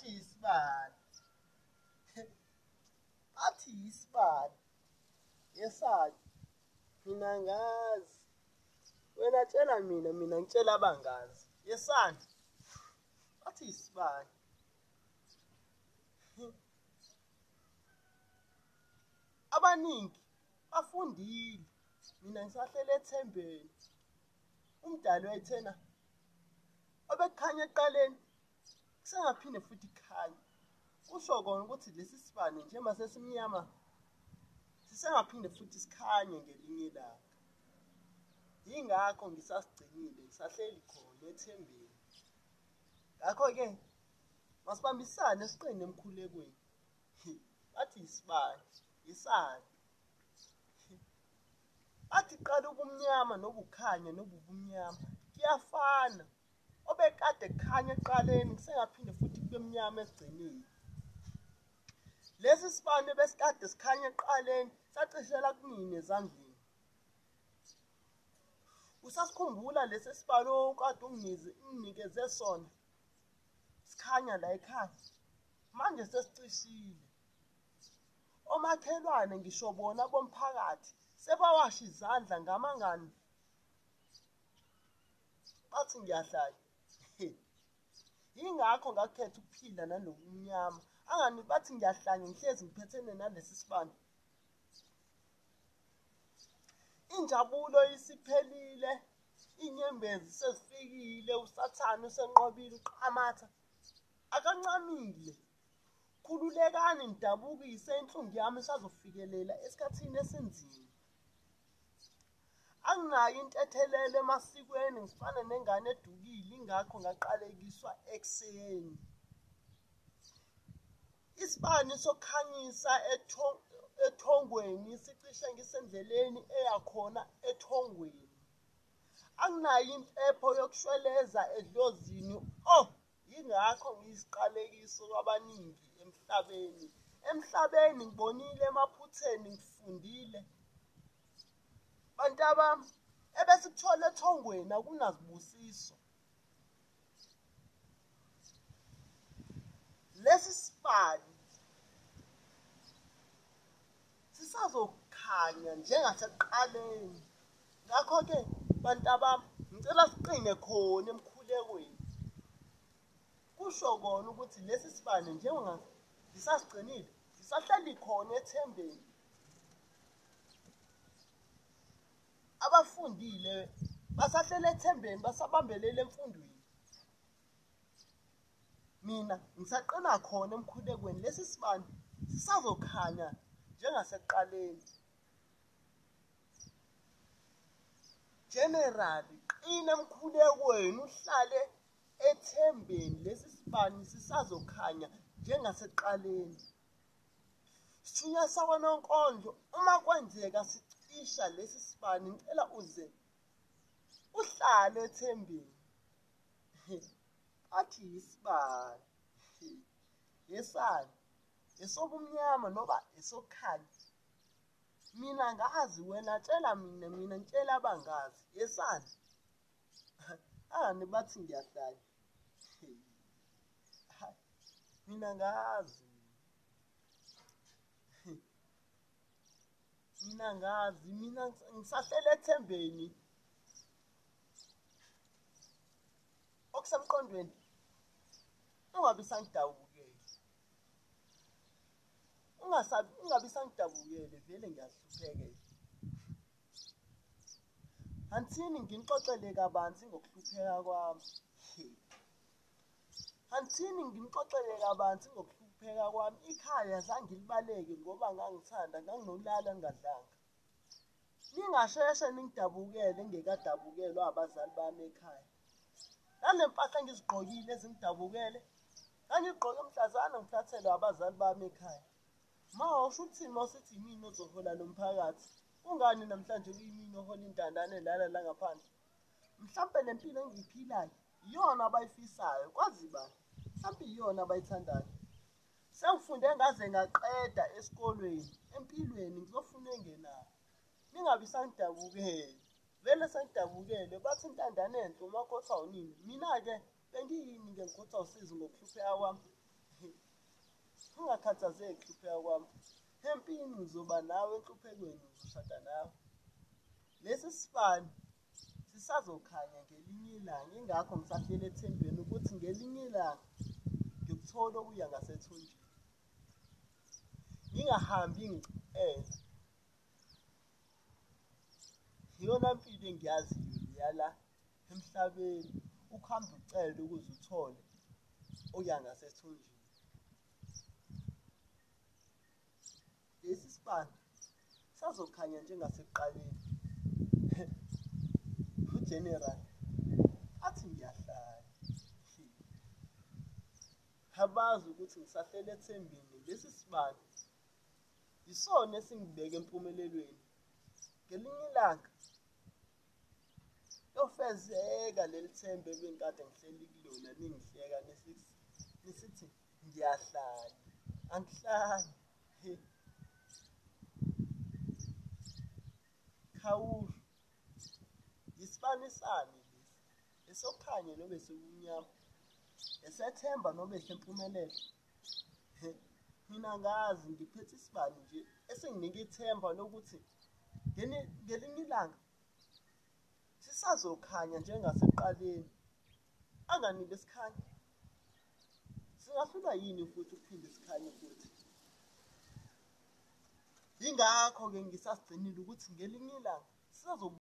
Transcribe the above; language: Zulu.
Athi isibani. Athi isibani. Yesani. Mina ngazi. Wena tshela mina ngitshela abangazi. Yesani. Athi isibani. Abaningi bafundile. Mina ngisahlele ethembeni. Umdali wayethena obekukhanya eqaleni kusengaphinde futhi ikhanya. Kusho kona ukuthi lesi sibani njengoba sesimnyama sisengaphinde futhi sikhanye ngelinye ilanga. Yingakho ngisasigcinile, ngisahleli khona ethembeni. Ngakho-ke masibambisane siqine emkhulekweni. Bathi isibani, isani. Bathi qala ubumnyama nobukhanya nobubumnyama kuyafana. Obekade kukhanya eqaleni kusengaphinde futhi kube mnyama ekugcineni. Lesi sibani besikade sikhanya eqaleni sacishela kunini ezandleni. Usasikhumbula lesi sibani okade unginikeze sona sikhanya la ekhaya. Manje sesicishile. Omakhelwane ngisho bona bomphakathi sebawasha izandla ngamangani. Bathi ngiyahlanya. Yingakho ngakhetha ukuphila nalobumnyama. Angani bathi ngiyahlanya ngihlezi ngiphethene nalesi sibani. Injabulo isiphelile, inyembezi sezifikile, usathane usenqobile uqhamatha. Akancamile. Khululekani nidabukise inhlungu yami isazofikelela esikhathini esinzima. Anginayo intethelelo emasikweni ngifana nengane edukile ingakho ngaqalekiswa ekuseni. Isibani sokukhanyisa ethongweni sicishe ngisendleleni eyakhona ethongweni. Anginayo impepho yokushweleza edlozini. Yingakho ngiyisiqalekiso kwabaningi emhlabeni. Emhlabeni ngibonile emaphutheni ngifundile. Bantabami, ebesikuthola ethongweni akunazibusiso. Lesi sibani sisazokhanya njengasekuqaleni. Ngakho-ke bantabami, ngicela siqine khona emkhulekweni. Kusho kona ukuthi lesi sibani njengoba sisasigcinile, sisahleli khona ethembeni. Abafundile basahlele ethembeni basabambelele emfundweni. Mina ngisaqina khona emkhulekweni. Lesi sibani sisazokhanya njengasekuqaleni. Generally, qina emkhulekweni uhlale ethembeni. Lesi sibani sisazokhanya njengasekuqaleni. Sithunywa sakwaNonkondlo uma kwenzeka sicisha lesi sibani ngicela uze uhlale ethembeni. Athi isibani. Yesani. Esobumnyama noba esokukhanya. Mina ngazi wena tshela mina ngitshela abangazi. Yesani. Angani bathi ngiyahlanya. Mina ngazi. Mina ngazi. Mina ngisahlele ethembeni. Okusemqondweni. Ungabi sangidabukele. Ungabi sangidabukele vele ngiyahluphekela. Anthini ngimxoxele kabanzi ngokuhlupheka kwami. Anthini ngimxoxele kabanzi ngokuhlupheka kwami. Ikhaya zange ngilibaleke ngoba ngangithanda nganginolala ngingadlanga. Ningasheshe ningidabukele ngekadabukelwa abazali bami ekhaya. Nale mpahla ngizigqokile ezingidabukele. Ngangigqoke mhlazana ngithathelwa abazali bami ekhaya. Usho uthi mawusithi yimini ozohola lo mphakathi. Kungani namhlanje kuyimini ohola intandane lala la ngaphandle? Mhlawumbe le mpilo engiyiphilayo iyona abayifisayo kwazi bani. Mhlawumbe iyona abayithandayo. Sengifunde ngaze ngaqeda esikolweni. Empilweni ngizofuna engenayo. Ningabi sangidabukele. Vele sengidabukele bathi intandane enhle umakhosi awunini. Mina-ke bengiyini-ke ngikhosi awusizi ngokuhlupheka kwami. Ungakhathazeki hlupheka kwami. Empini ngizoba nawe, enhluphekweni ngizoshada nawe. Lesi sibani sisazokhanya ngelinye ilanga, ingakho ngisahlele ethembeni ukuthi ngelinye ilanga ngikuthola okuya ngasethunjini. Ngingahambi ngicela. Iyona mpilo engiyaziyo leyala emhlabeni, ukuhamba ucele ukuze uthole okuya ngasethunjini. Lesi sibani sazokhanya njengasekuqaleni. uGeneral athi ngiyahlanya. Abazi ukuthi ngisahlele ethembeni lesi sibani yisona esingibeka empumelelweni. Ngelinye ilanga yofezeka leli themba ebengikade ngihleli kulona, ningihleka nisithi ngiyahlanya. Angihlanyi. Khawusho, yisibani sani lesi? Esokukhanya noma esobumnyama? Esethemba noma esempumelelo? Mina ngazi ngiphethe isibani nje esinginika ithemba lokuthi ngelinye ilanga sisazokhanya njengasekuqaleni. Anganike sikhanye. Singahlulwa yini futhi ukuphinde sikhanye futhi? Yingakho-ke ngisasigcinile ukuthi ngelinye ilanga sisazoba